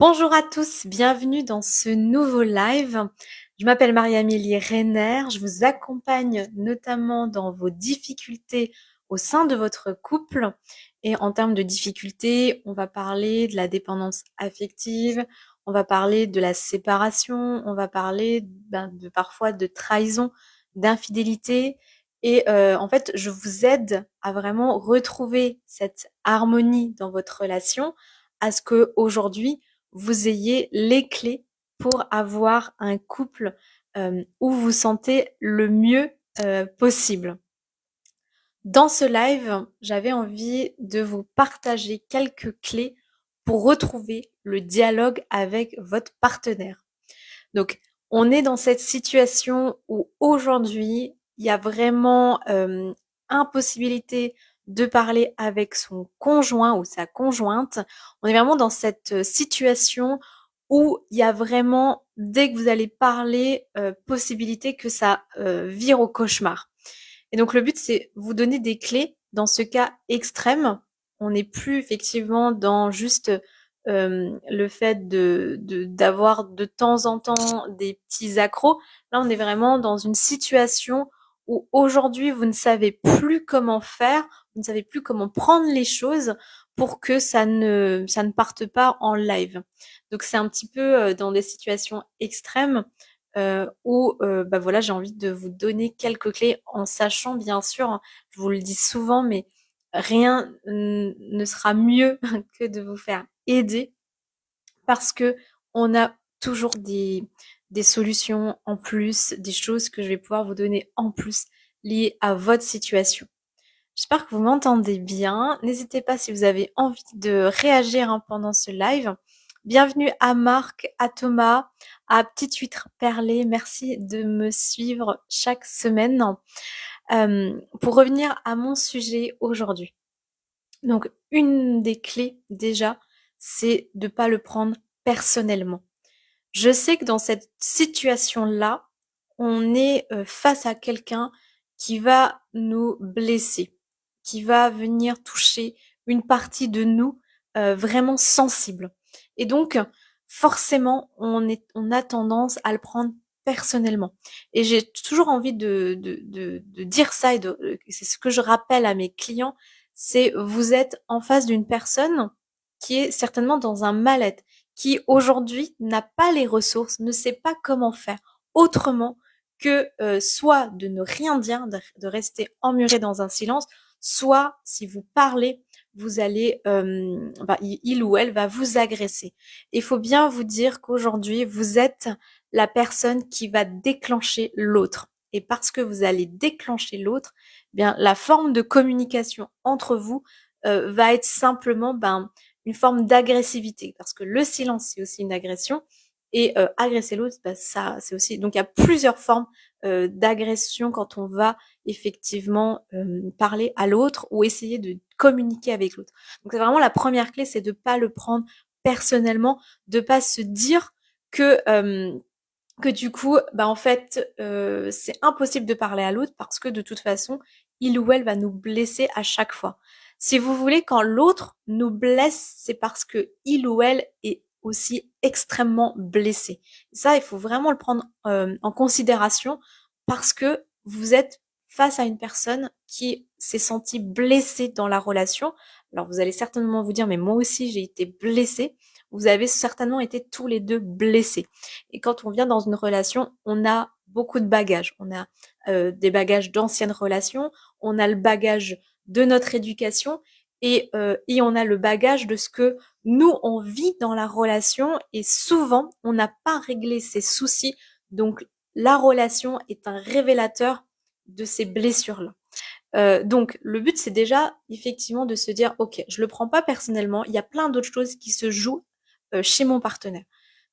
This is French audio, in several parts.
Bonjour à tous, bienvenue dans ce nouveau live. Je m'appelle Marie-Amélie Renner, je vous accompagne notamment dans vos difficultés au sein de votre couple. Et en termes de difficultés, on va parler de la dépendance affective, on va parler de la séparation, on va parler parfois de trahison, d'infidélité. Et en fait, je vous aide à vraiment retrouver cette harmonie dans votre relation, à ce que aujourd'hui vous ayez les clés pour avoir un couple où vous vous sentez le mieux possible. Dans ce live, j'avais envie de vous partager quelques clés pour retrouver le dialogue avec votre partenaire. Donc, on est dans cette situation où aujourd'hui, il y a vraiment impossibilité de parler avec son conjoint ou sa conjointe. On est vraiment dans cette situation où il y a vraiment, dès que vous allez parler, possibilité que ça vire au cauchemar. Et donc le but, c'est vous donner des clés dans ce cas extrême. On n'est plus effectivement dans juste le fait d'avoir de temps en temps des petits accros. Là, on est vraiment dans une situation où aujourd'hui, vous ne savez plus comment faire, vous ne savez plus comment prendre les choses pour que ça ne parte pas en live. Donc c'est un petit peu dans des situations extrêmes où voilà, j'ai envie de vous donner quelques clés en sachant bien sûr, hein, je vous le dis souvent, mais rien ne sera mieux que de vous faire aider parce que on a toujours des solutions en plus, des choses que je vais pouvoir vous donner en plus liées à votre situation. J'espère que vous m'entendez bien. N'hésitez pas si vous avez envie de réagir pendant ce live. Bienvenue à Marc, à Thomas, à Petite Huître Perlée. Merci de me suivre chaque semaine. Pour revenir à mon sujet aujourd'hui. Donc, une des clés déjà, c'est de pas le prendre personnellement. Je sais que dans cette situation-là, on est face à quelqu'un qui va nous blesser, qui va venir toucher une partie de nous vraiment sensible. Et donc, forcément, on a tendance à le prendre personnellement. Et j'ai toujours envie de dire ça, c'est ce que je rappelle à mes clients, c'est vous êtes en face d'une personne qui est certainement dans un mal-être, qui aujourd'hui n'a pas les ressources, ne sait pas comment faire autrement que soit de ne rien dire, de rester emmuré dans un silence, soit si vous parlez, vous allez, il ou elle va vous agresser. Il faut bien vous dire qu'aujourd'hui, vous êtes la personne qui va déclencher l'autre. Et parce que vous allez déclencher l'autre, eh bien la forme de communication entre vous va être simplement une forme d'agressivité, parce que le silence, c'est aussi une agression, et agresser l'autre, ça, c'est aussi... Donc, il y a plusieurs formes d'agression quand on va effectivement parler à l'autre ou essayer de communiquer avec l'autre. Donc, c'est vraiment la première clé, c'est de pas le prendre personnellement, de pas se dire que du coup, en fait, c'est impossible de parler à l'autre parce que de toute façon, il ou elle va nous blesser à chaque fois. Si vous voulez, quand l'autre nous blesse, c'est parce que il ou elle est aussi extrêmement blessé. Ça, il faut vraiment le prendre en considération parce que vous êtes face à une personne qui s'est sentie blessée dans la relation. Alors vous allez certainement vous dire, mais moi aussi j'ai été blessée. Vous avez certainement été tous les deux blessés. Et quand on vient dans une relation, on a beaucoup de bagages. On a des bagages d'anciennes relations, on a le bagage de notre éducation et on a le bagage de ce que nous, on vit dans la relation et souvent, on n'a pas réglé ces soucis. Donc, la relation est un révélateur de ces blessures-là. Donc, le but, c'est déjà effectivement de se dire, ok, je le prends pas personnellement, il y a plein d'autres choses qui se jouent chez mon partenaire.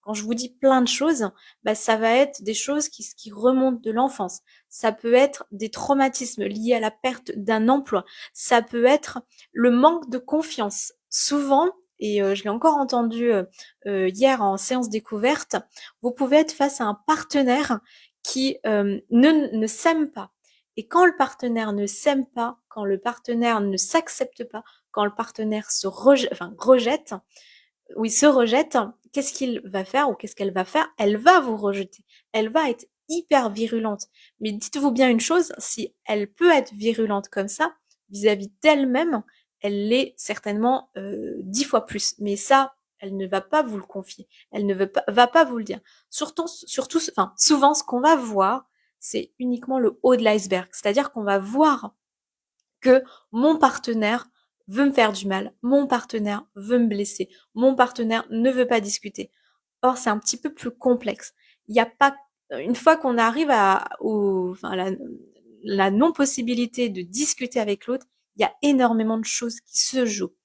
Quand je vous dis plein de choses, ça va être des choses qui remontent de l'enfance. Ça peut être des traumatismes liés à la perte d'un emploi. Ça peut être le manque de confiance. Souvent, et je l'ai encore entendu hier en séance découverte, vous pouvez être face à un partenaire qui ne s'aime pas. Et quand le partenaire ne s'aime pas, quand le partenaire ne s'accepte pas, quand le partenaire se rejette, qu'est-ce qu'il va faire ou qu'est-ce qu'elle va faire? Elle va vous rejeter. Elle va être hyper virulente. Mais dites-vous bien une chose, si elle peut être virulente comme ça, vis-à-vis d'elle-même, elle l'est certainement 10 fois plus. Mais ça, elle ne va pas vous le confier. Elle ne va pas vous le dire. Surtout, enfin, souvent, ce qu'on va voir, c'est uniquement le haut de l'iceberg. C'est-à-dire qu'on va voir que mon partenaire veut me faire du mal, mon partenaire veut me blesser, mon partenaire ne veut pas discuter. Or, c'est un petit peu plus complexe. Il n'y a pas, une fois qu'on arrive enfin, la non-possibilité de discuter avec l'autre, il y a énormément de choses qui se jouent.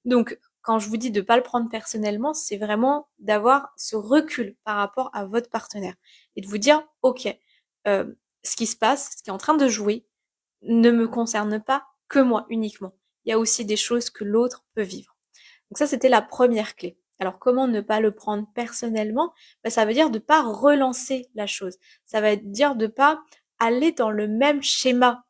Donc, quand je vous dis de pas le prendre personnellement, c'est vraiment d'avoir ce recul par rapport à votre partenaire et de vous dire, ok, ce qui se passe, ce qui est en train de jouer, ne me concerne pas que moi uniquement. Il y a aussi des choses que l'autre peut vivre. Donc ça, c'était la première clé. Alors comment ne pas le prendre personnellement? Ça veut dire de pas relancer la chose. Ça va dire de pas aller dans le même schéma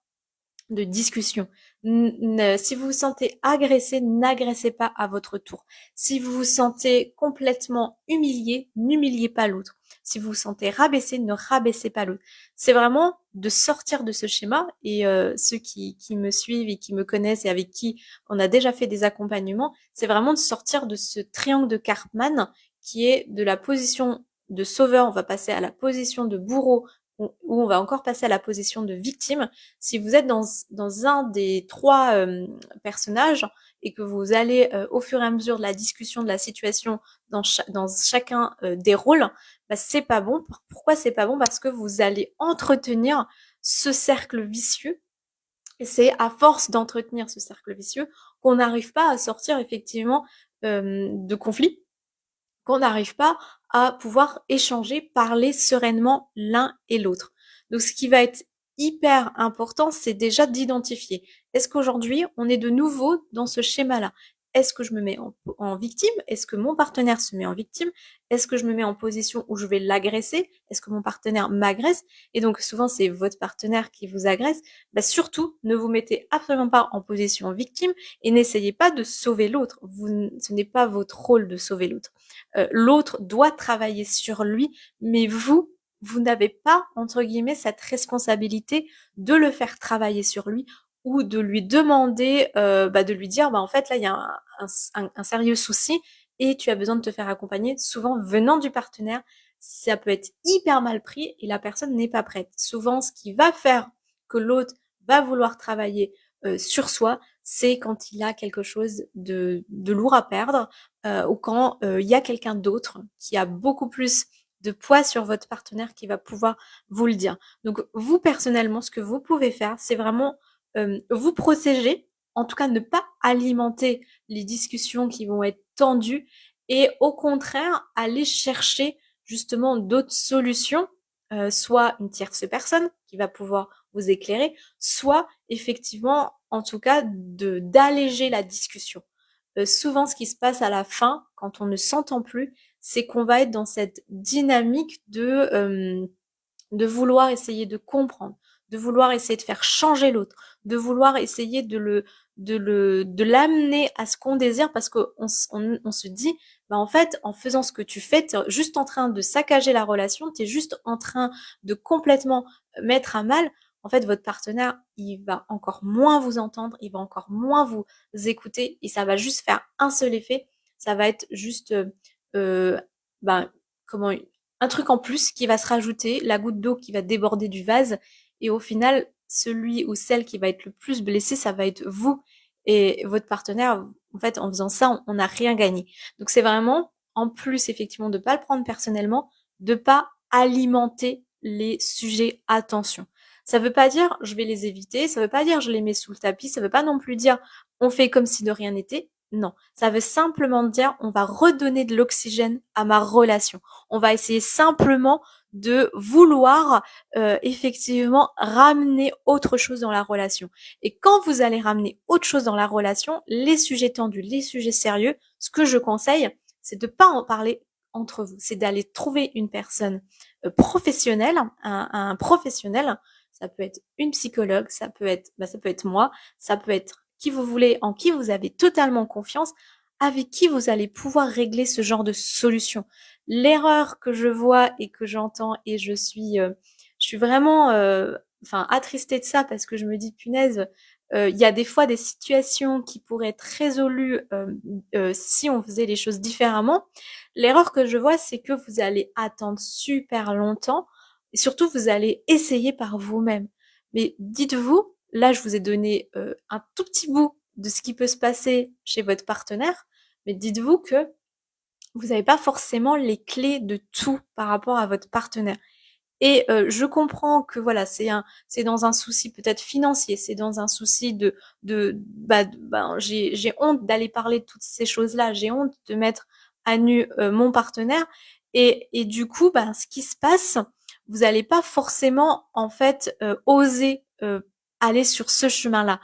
de discussion. Si vous vous sentez agressé, n'agressez pas à votre tour. Si vous vous sentez complètement humilié, n'humiliez pas l'autre. Si vous vous sentez rabaissé, ne rabaissez pas l'autre. C'est vraiment de sortir de ce schéma et ceux qui me suivent et qui me connaissent et avec qui on a déjà fait des accompagnements, c'est vraiment de sortir de ce triangle de Karpman qui est de la position de sauveur, on va passer à la position de bourreau, où on va encore passer à la position de victime. Si vous êtes dans un des trois personnages et que vous allez au fur et à mesure de la discussion de la situation dans chacun des rôles, c'est pas bon. Pourquoi c'est pas bon? Parce que vous allez entretenir ce cercle vicieux et c'est à force d'entretenir ce cercle vicieux qu'on n'arrive pas à sortir effectivement de conflits, qu'on n'arrive pas à pouvoir échanger, parler sereinement l'un et l'autre. Donc ce qui va être hyper important, c'est déjà d'identifier. Est-ce qu'aujourd'hui, on est de nouveau dans ce schéma-là? Est-ce que je me mets en victime? Est-ce que mon partenaire se met en victime? Est-ce que je me mets en position où je vais l'agresser? Est-ce que mon partenaire m'agresse? Et donc souvent, c'est votre partenaire qui vous agresse. Surtout, ne vous mettez absolument pas en position victime et n'essayez pas de sauver l'autre. Ce n'est pas votre rôle de sauver l'autre. L'autre doit travailler sur lui, mais vous n'avez pas, entre guillemets, cette responsabilité de le faire travailler sur lui ou de lui demander, de lui dire, en fait, là, il y a un sérieux souci et tu as besoin de te faire accompagner. Souvent, venant du partenaire, ça peut être hyper mal pris et la personne n'est pas prête. Souvent, ce qui va faire que l'autre va vouloir travailler sur soi, c'est quand il a quelque chose de lourd à perdre ou quand il y a quelqu'un d'autre qui a beaucoup plus de poids sur votre partenaire qui va pouvoir vous le dire. Donc vous personnellement, ce que vous pouvez faire, c'est vraiment vous protéger, en tout cas ne pas alimenter les discussions qui vont être tendues et au contraire aller chercher justement d'autres solutions, soit une tierce personne qui va pouvoir vous éclairer, soit effectivement, en tout cas, d'alléger la discussion. Souvent, ce qui se passe à la fin, quand on ne s'entend plus, c'est qu'on va être dans cette dynamique de vouloir essayer de comprendre, de vouloir essayer de faire changer l'autre, de vouloir essayer de l'amener à ce qu'on désire parce qu'on se dit, en fait, en faisant ce que tu fais, t'es juste en train de saccager la relation, t'es juste en train de complètement mettre à mal. En fait, votre partenaire, il va encore moins vous entendre, il va encore moins vous écouter et ça va juste faire un seul effet. Ça va être juste, euh, ben, comment, un truc en plus qui va se rajouter, la goutte d'eau qui va déborder du vase, et au final, celui ou celle qui va être le plus blessé, ça va être vous et votre partenaire. En fait, en faisant ça, on n'a rien gagné. Donc c'est vraiment, en plus effectivement de pas le prendre personnellement, de pas alimenter les sujets à tension. Ça veut pas dire je vais les éviter, ça veut pas dire je les mets sous le tapis, ça veut pas non plus dire on fait comme si de rien n'était. Non, ça veut simplement dire on va redonner de l'oxygène à ma relation. On va essayer simplement de vouloir effectivement ramener autre chose dans la relation. Et quand vous allez ramener autre chose dans la relation, les sujets tendus, les sujets sérieux, ce que je conseille, c'est de pas en parler entre vous, c'est d'aller trouver une personne professionnelle, un professionnel. Ça peut être une psychologue, ça peut être moi, ça peut être qui vous voulez, en qui vous avez totalement confiance, avec qui vous allez pouvoir régler ce genre de solution. L'erreur que je vois et que j'entends et je suis vraiment attristée de ça parce que je me dis punaise, il y a des fois des situations qui pourraient être résolues si on faisait les choses différemment. L'erreur que je vois, c'est que vous allez attendre super longtemps et surtout vous allez essayer par vous-même. Mais dites-vous, là je vous ai donné un tout petit bout de ce qui peut se passer chez votre partenaire, mais dites-vous que vous n'avez pas forcément les clés de tout par rapport à votre partenaire. Et je comprends que voilà, c'est dans un souci peut-être financier, c'est dans un souci j'ai honte d'aller parler de toutes ces choses-là, j'ai honte de mettre à nu mon partenaire et du coup, ce qui se passe, vous n'allez pas forcément en fait oser aller sur ce chemin-là.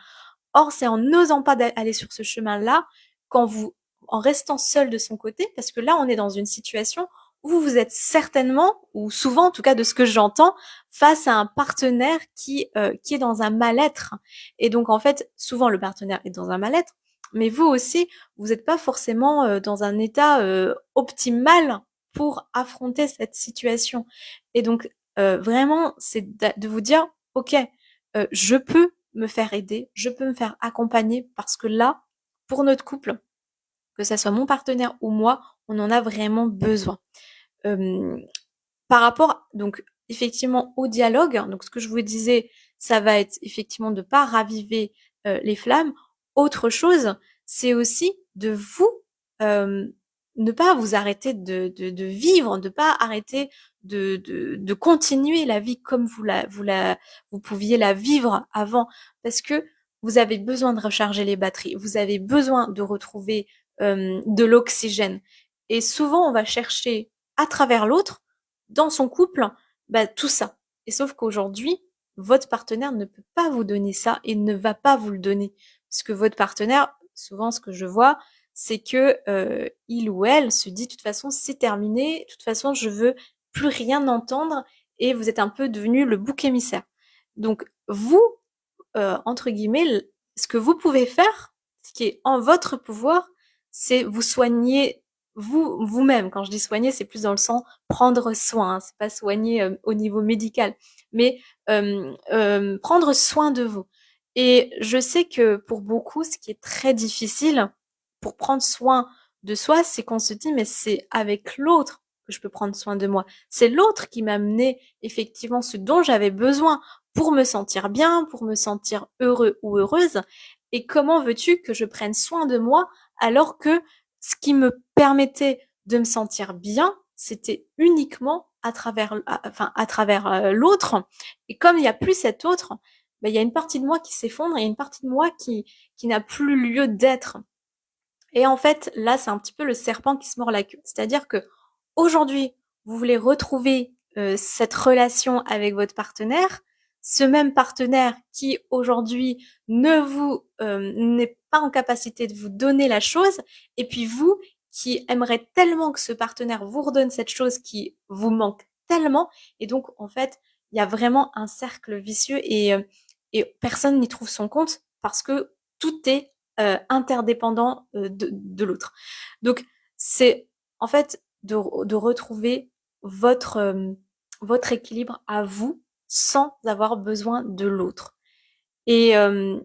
Or, c'est en n'osant pas aller sur ce chemin-là, quand vous, en restant seul de son côté, parce que là, on est dans une situation où vous êtes certainement, ou souvent en tout cas de ce que j'entends, face à un partenaire qui est dans un mal-être. Et donc en fait, souvent le partenaire est dans un mal-être, mais vous aussi, vous n'êtes pas forcément dans un état optimal pour affronter cette situation. Et donc vraiment, c'est de vous dire, ok, je peux me faire aider, je peux me faire accompagner parce que là, pour notre couple, que ça soit mon partenaire ou moi, on en a vraiment besoin. Euh, Par rapport, donc, effectivement, au dialogue, donc ce que je vous disais, ça va être effectivement de pas raviver les flammes. Autre chose, c'est aussi de vous euh, ne pas vous arrêter de vivre, de pas arrêter de continuer la vie comme vous pouviez la vivre avant, parce que vous avez besoin de recharger les batteries, vous avez besoin de retrouver de l'oxygène. Et souvent, on va chercher à travers l'autre dans son couple, tout ça. Et sauf qu'aujourd'hui, votre partenaire ne peut pas vous donner ça et ne va pas vous le donner. Parce que votre partenaire, souvent ce que je vois, c'est que il ou elle se dit de toute façon c'est terminé, de toute façon je veux plus rien entendre et vous êtes un peu devenu le bouc émissaire. Donc vous, entre guillemets, ce que vous pouvez faire, ce qui est en votre pouvoir, c'est vous soigner vous-même. Quand je dis soigner, c'est plus dans le sens prendre soin, hein, c'est pas soigner au niveau médical, mais prendre soin de vous. Et je sais que pour beaucoup, ce qui est très difficile pour prendre soin de soi, c'est qu'on se dit, mais c'est avec l'autre que je peux prendre soin de moi. C'est l'autre qui m'a amené effectivement ce dont j'avais besoin pour me sentir bien, pour me sentir heureux ou heureuse. Et comment veux-tu que je prenne soin de moi alors que ce qui me permettait de me sentir bien, c'était uniquement à travers l'autre. Et comme il n'y a plus cet autre, il y a une partie de moi qui s'effondre, il y a une partie de moi qui n'a plus lieu d'être. Et en fait, là, c'est un petit peu le serpent qui se mord la queue. C'est-à-dire que aujourd'hui, vous voulez retrouver cette relation avec votre partenaire, ce même partenaire qui aujourd'hui ne vous n'est pas en capacité de vous donner la chose, et puis vous qui aimerez tellement que ce partenaire vous redonne cette chose qui vous manque tellement, et donc en fait, il y a vraiment un cercle vicieux et personne n'y trouve son compte parce que tout est interdépendant de l'autre. Donc c'est en fait de retrouver votre votre équilibre à vous sans avoir besoin de l'autre. Et il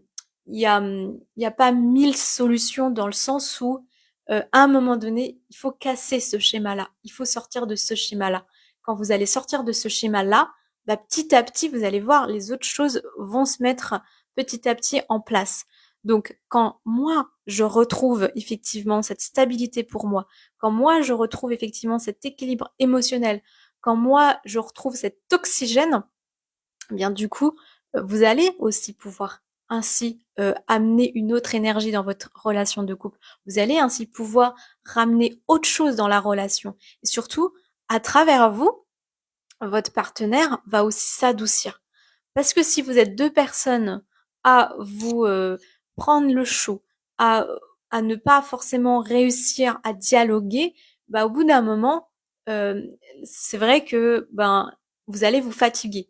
y a pas mille solutions dans le sens où à un moment donné, il faut casser ce schéma-là. Il faut sortir de ce schéma-là. Quand vous allez sortir de ce schéma-là, petit à petit, vous allez voir, les autres choses vont se mettre petit à petit en place. Donc, quand moi, je retrouve effectivement cette stabilité pour moi, quand moi, je retrouve effectivement cet équilibre émotionnel, quand moi, je retrouve cet oxygène, bien du coup, vous allez aussi pouvoir ainsi amener une autre énergie dans votre relation de couple. Vous allez ainsi pouvoir ramener autre chose dans la relation. Et surtout, à travers vous, votre partenaire va aussi s'adoucir. Parce que si vous êtes deux personnes à vous prendre le chaud, à, à ne pas forcément réussir à dialoguer, au bout d'un moment, euh, c'est vrai que vous allez vous fatiguer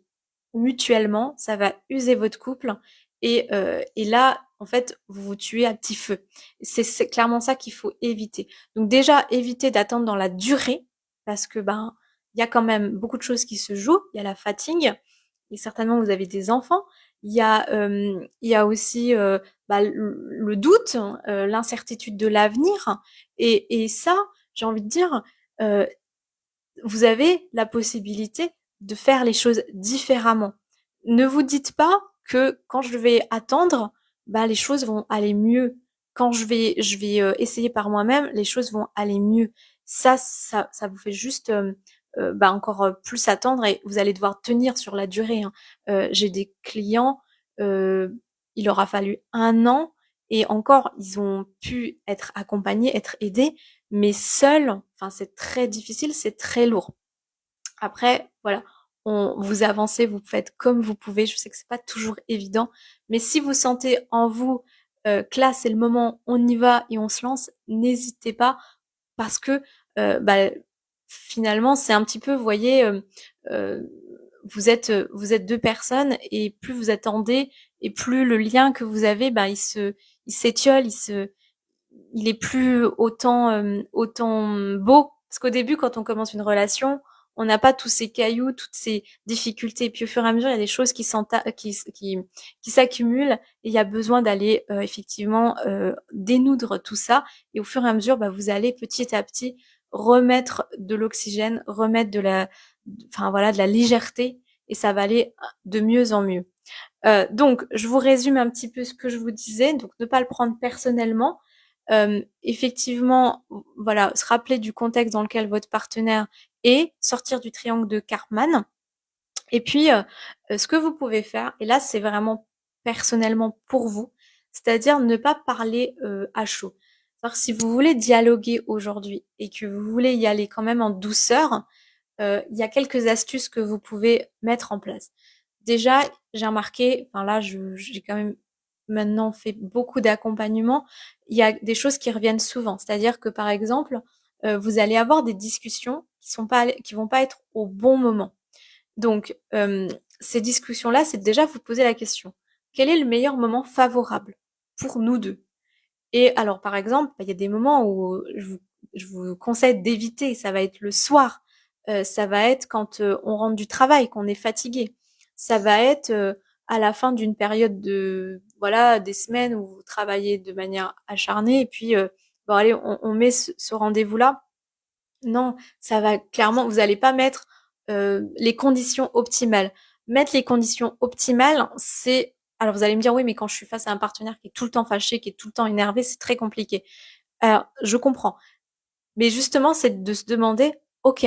mutuellement, ça va user votre couple Et là, en fait, vous vous tuez à petit feu. C'est clairement ça qu'il faut éviter. Donc déjà, éviter d'attendre dans la durée, parce que ben, il y a quand même beaucoup de choses qui se jouent. Il y a la fatigue, et certainement vous avez des enfants. Il y a aussi bah, le doute, l'incertitude de l'avenir. Et ça, j'ai envie de dire, euh, vous avez la possibilité de faire les choses différemment. Ne vous dites pas que quand je vais attendre, bah les choses vont aller mieux. Quand je vais essayer par moi-même, les choses vont aller mieux. Ça vous fait juste bah encore plus attendre et vous allez devoir tenir sur la durée, hein. J'ai des clients, euh, il leur a fallu 1 an et encore, ils ont pu être accompagnés, être aidés, mais seuls, enfin c'est très difficile, c'est très lourd. Après, voilà, vous avancez, vous faites comme vous pouvez. Je sais que c'est pas toujours évident, mais si vous sentez en vous que là c'est le moment, on y va et on se lance, n'hésitez pas parce que bah, finalement c'est un petit peu, vous voyez, euh, vous êtes deux personnes et plus vous attendez et plus le lien que vous avez, bah, il s'étiole, il est plus autant beau. Parce qu'au début, quand on commence une relation, on n'a pas tous ces cailloux, toutes ces difficultés. Et puis au fur et à mesure, il y a des choses qui s'accumulent et il y a besoin d'aller effectivement dénoudre tout ça. Et au fur et à mesure, bah, vous allez petit à petit remettre de l'oxygène, remettre enfin voilà, de la légèreté et ça va aller de mieux en mieux. Donc, je vous résume un petit peu ce que je vous disais. Donc, ne pas le prendre personnellement. Effectivement, voilà, se rappeler du contexte dans lequel votre partenaire est, sortir du triangle de Karpman. Et puis, ce que vous pouvez faire, et là, c'est vraiment personnellement pour vous, c'est-à-dire ne pas parler à chaud. Alors, si vous voulez dialoguer aujourd'hui et que vous voulez y aller quand même en douceur, il y a quelques astuces que vous pouvez mettre en place. Déjà, j'ai remarqué, enfin là, j'ai quand même maintenant fait beaucoup d'accompagnement. Il y a des choses qui reviennent souvent. C'est-à-dire que, par exemple, vous allez avoir des discussions qui vont pas être au bon moment. Donc, ces discussions-là, c'est déjà vous poser la question. Quel est le meilleur moment favorable pour nous deux? Et alors, par exemple, il y a des moments où je vous conseille d'éviter. Ça va être le soir. Ça va être quand on rentre du travail, qu'on est fatigué. Ça va être à la fin d'une période de, voilà, des semaines où vous travaillez de manière acharnée. Et puis, bon, allez, on met ce rendez-vous-là. Non, ça va clairement, vous n'allez pas mettre les conditions optimales. Mettre les conditions optimales, c'est... Alors vous allez me dire, oui, mais quand je suis face à un partenaire qui est tout le temps fâché, qui est tout le temps énervé, c'est très compliqué. Alors, je comprends. Mais justement, c'est de se demander, ok,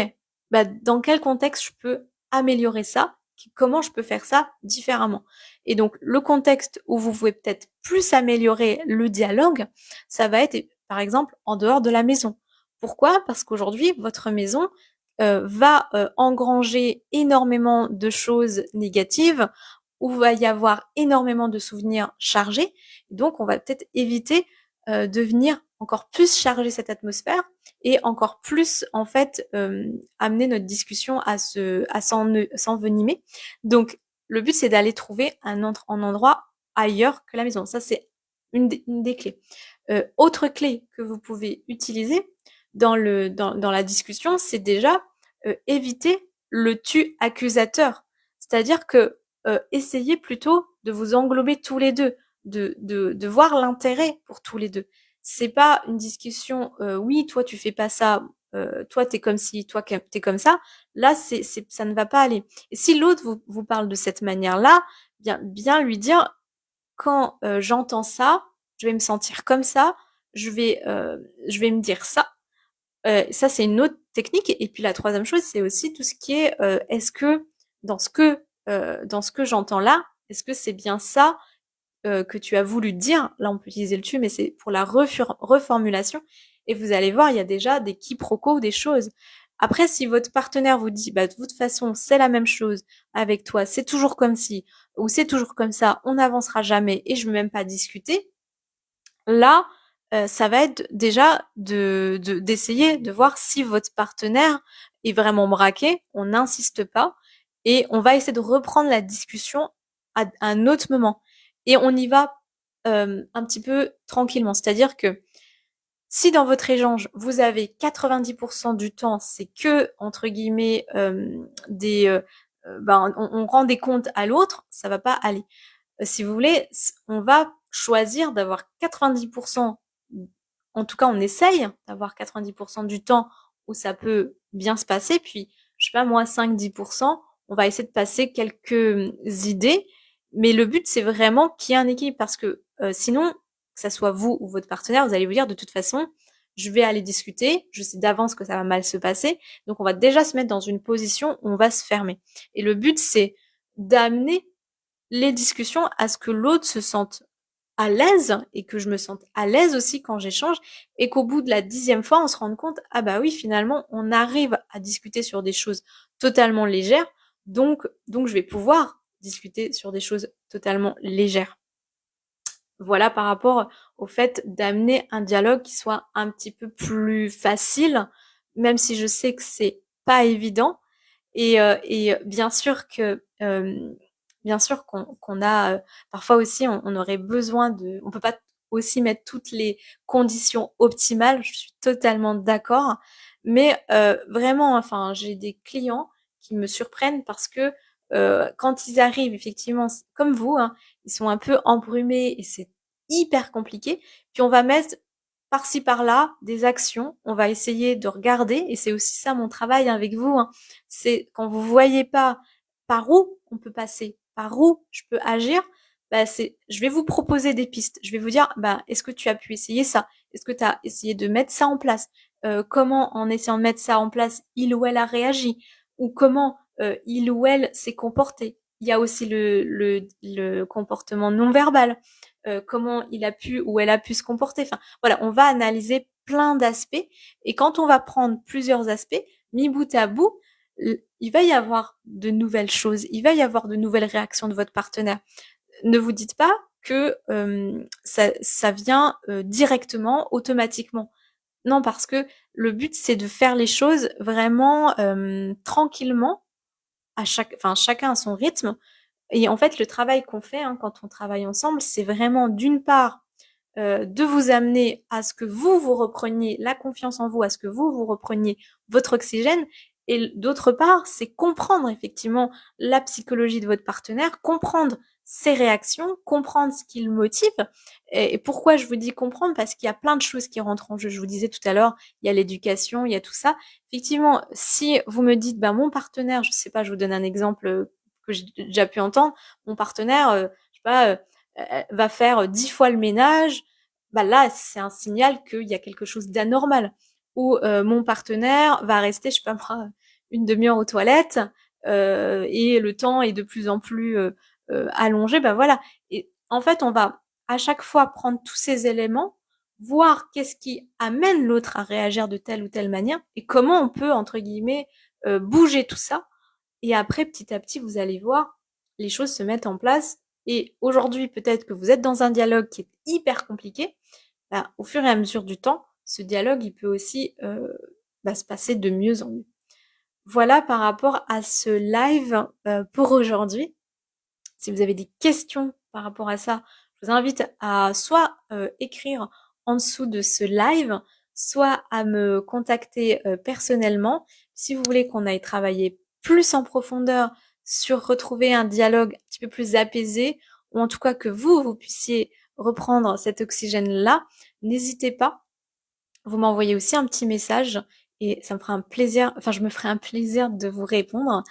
bah, dans quel contexte je peux améliorer ça? Comment je peux faire ça différemment? Et donc, le contexte où vous pouvez peut-être plus améliorer le dialogue, ça va être, par exemple, en dehors de la maison. Pourquoi? Parce qu'aujourd'hui, votre maison va engranger énormément de choses négatives, où va y avoir énormément de souvenirs chargés. Donc, on va peut-être éviter de venir encore plus charger cette atmosphère et encore plus en fait amener notre discussion à s'envenimer. Donc le but c'est d'aller trouver un endroit ailleurs que la maison. Ça c'est une des clés. Autre clé que vous pouvez utiliser dans la discussion, c'est déjà éviter le tu accusateur. C'est-à-dire que essayez plutôt de vous englober tous les deux, de voir l'intérêt pour tous les deux. C'est pas une discussion, oui, toi tu fais pas ça, toi t'es comme ci, toi t'es comme ça. Là, ça ne va pas aller. Et si l'autre vous parle de cette manière-là, bien lui dire, quand j'entends ça, je vais me sentir comme ça, je vais me dire ça. Ça, c'est une autre technique. Et puis la troisième chose, c'est aussi tout ce qui est, est-ce que dans ce que j'entends là, est-ce que c'est bien ça que tu as voulu dire, là on peut utiliser le tu, mais c'est pour la reformulation, et vous allez voir, il y a déjà des quiproquos, des choses. Après, si votre partenaire vous dit, bah, de toute façon, c'est la même chose avec toi, c'est toujours comme si, ou c'est toujours comme ça, on n'avancera jamais, et je veux même pas discuter, là, ça va être déjà d'essayer de voir si votre partenaire est vraiment braqué, on n'insiste pas, et on va essayer de reprendre la discussion à un autre moment. et on y va un petit peu tranquillement. C'est-à-dire que si dans votre échange, vous avez 90% du temps, c'est que, entre guillemets, on rend des comptes à l'autre, ça va pas aller. Si vous voulez, on va choisir d'avoir 90%, en tout cas on essaye d'avoir 90% du temps où ça peut bien se passer, puis je sais pas moi, 5-10%, on va essayer de passer quelques idées, mais le but c'est vraiment qu'il y ait un équilibre parce que sinon, que ça soit vous ou votre partenaire, vous allez vous dire de toute façon, je vais aller discuter, je sais d'avance que ça va mal se passer, donc on va déjà se mettre dans une position où on va se fermer. Et le but c'est d'amener les discussions à ce que l'autre se sente à l'aise et que je me sente à l'aise aussi quand j'échange et qu'au bout de la 10e fois, on se rende compte, ah bah oui, finalement, on arrive à discuter sur des choses totalement légères, donc je vais pouvoir discuter sur des choses totalement légères. Voilà par rapport au fait d'amener un dialogue qui soit un petit peu plus facile, même si je sais que c'est pas évident. Et bien sûr qu'on a parfois aussi on aurait besoin on peut pas aussi mettre toutes les conditions optimales. Je suis totalement d'accord, mais vraiment, enfin, j'ai des clients qui me surprennent parce que quand ils arrivent effectivement comme vous, hein, ils sont un peu embrumés et c'est hyper compliqué. Puis on va mettre par-ci par-là des actions, on va essayer de regarder, et c'est aussi ça mon travail avec vous, hein. C'est quand vous voyez pas par où on peut passer, par où je peux agir, bah je vais vous proposer des pistes. Je vais vous dire, bah est-ce que tu as pu essayer ça? Est-ce que tu as essayé de mettre ça en place? Comment en essayant de mettre ça en place, il ou elle a réagi? Ou comment il ou elle s'est comporté? Il y a aussi le comportement non verbal. Comment il a pu ou elle a pu se comporter. Enfin, voilà, on va analyser plein d'aspects. Et quand on va prendre plusieurs aspects, mis bout à bout, il va y avoir de nouvelles choses, il va y avoir de nouvelles réactions de votre partenaire. Ne vous dites pas que ça vient directement, automatiquement. Non, parce que le but, c'est de faire les choses vraiment tranquillement, enfin, chacun à son rythme. Et en fait, le travail qu'on fait quand on travaille ensemble, c'est vraiment d'une part de vous amener à ce que vous repreniez la confiance en vous, à ce que vous repreniez votre oxygène. Et d'autre part, c'est comprendre effectivement la psychologie de votre partenaire, comprendre ses réactions, comprendre ce qui le motive. Et pourquoi je vous dis comprendre? Parce qu'il y a plein de choses qui rentrent en jeu. Je vous disais tout à l'heure, il y a l'éducation, il y a tout ça. Effectivement, si vous me dites, mon partenaire, je sais pas, je vous donne un exemple que j'ai déjà pu entendre, mon partenaire, je sais pas, va faire 10 fois le ménage, bah là, c'est un signal qu'il y a quelque chose d'anormal. Ou mon partenaire va rester, je sais pas moi, une demi-heure aux toilettes et le temps est de plus en plus allongé, bah voilà. Et en fait, on va à chaque fois prendre tous ces éléments, voir qu'est-ce qui amène l'autre à réagir de telle ou telle manière et comment on peut, entre guillemets, bouger tout ça. Et après, petit à petit, vous allez voir, les choses se mettent en place. Et aujourd'hui, peut-être que vous êtes dans un dialogue qui est hyper compliqué. Bah, au fur et à mesure du temps, ce dialogue, il peut aussi se passer de mieux en mieux. Voilà par rapport à ce live pour aujourd'hui. Si vous avez des questions par rapport à ça, je vous invite à soit écrire en dessous de ce live, soit à me contacter personnellement. Si vous voulez qu'on aille travailler plus en profondeur sur retrouver un dialogue un petit peu plus apaisé, ou en tout cas que vous puissiez reprendre cet oxygène-là, n'hésitez pas. Vous m'envoyez aussi un petit message et ça me fera un plaisir, enfin je me ferai un plaisir de vous répondre.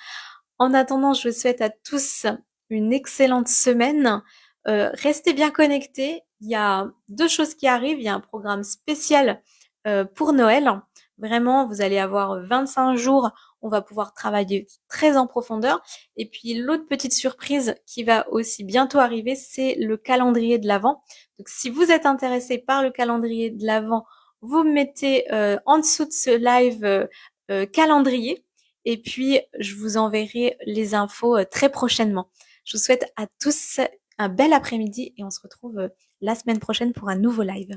En attendant, je vous souhaite à tous une excellente semaine. Restez bien connectés. Il y a 2 choses qui arrivent. Il y a un programme spécial pour Noël. Vraiment, vous allez avoir 25 jours. On va pouvoir travailler très en profondeur. Et puis l'autre petite surprise qui va aussi bientôt arriver, c'est le calendrier de l'Avent. Donc si vous êtes intéressé par le calendrier de l'Avent, vous mettez en dessous de ce live calendrier. Et puis, je vous enverrai les infos très prochainement. Je vous souhaite à tous un bel après-midi et on se retrouve la semaine prochaine pour un nouveau live.